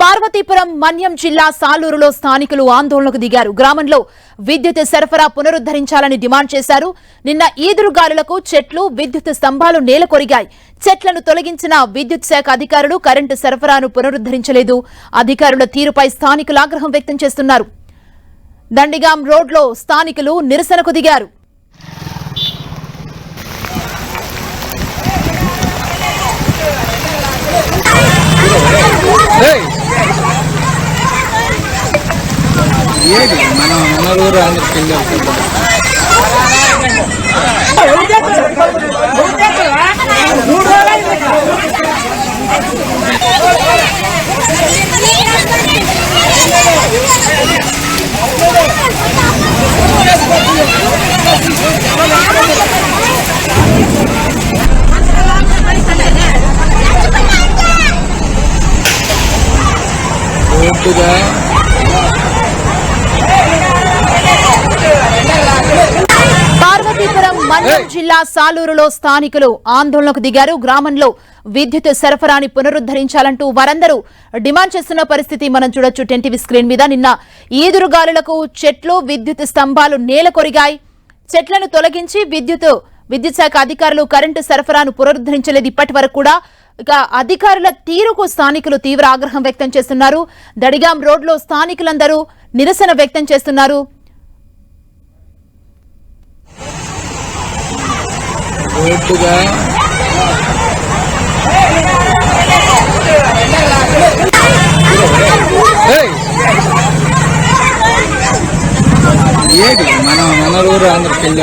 పార్వతీపురం మన్యం జిల్లా సాలూరులో స్థానికులు ఆందోళనకు దిగారు. గ్రామంలో విద్యుత్ సరఫరా పునరుద్ధరించాలని డిమాండ్ చేశారు. నిన్న ఈదురుగాలులకు చెట్లు, విద్యుత్ స్తంభాలు నేలకొరిగాయి. చెట్లను తొలగించిన విద్యుత్ శాఖ అధికారులు కరెంటు సరఫరాను పునరుద్ధరించలేదు. అధికారుల తీరుపై స్థానికులు ఆగ్రహం వ్యక్తం చేస్తున్నారు. దండిగాం రోడ్లో స్థానికులు నిరసనకు దిగారు. పార్వతీపురం మన్యం జిల్లా సాలూరులో స్థానికులు ఆందోళనకు దిగారు. గ్రామంలో విద్యుత్ సరఫరాని పునరుద్ధరించాలంటూ వారందరూ డిమాండ్ చేస్తున్న పరిస్థితి మనం చూడొచ్చు టెన్టీవీ స్క్రీన్ మీద. నిన్న ఈదురుగాలులకు చెట్లు, విద్యుత్ స్తంభాలు నేలకొరిగాయి. చెట్లను తొలగించి విద్యుత్ శాఖ అధికారులు కరెంటు సరఫరాను పునరుద్ధరించలేదు. ఇప్పటి వరకు కూడా ఇక అధికారుల తీరుకు స్థానికులు తీవ్ర ఆగ్రహం వ్యక్తం చేస్తున్నారు. దడిగాం రోడ్లో స్థానికులందరూ నిరసన వ్యక్తం చేస్తున్నారు. మన ఊరు ఆంధ్రకి వెళ్ళి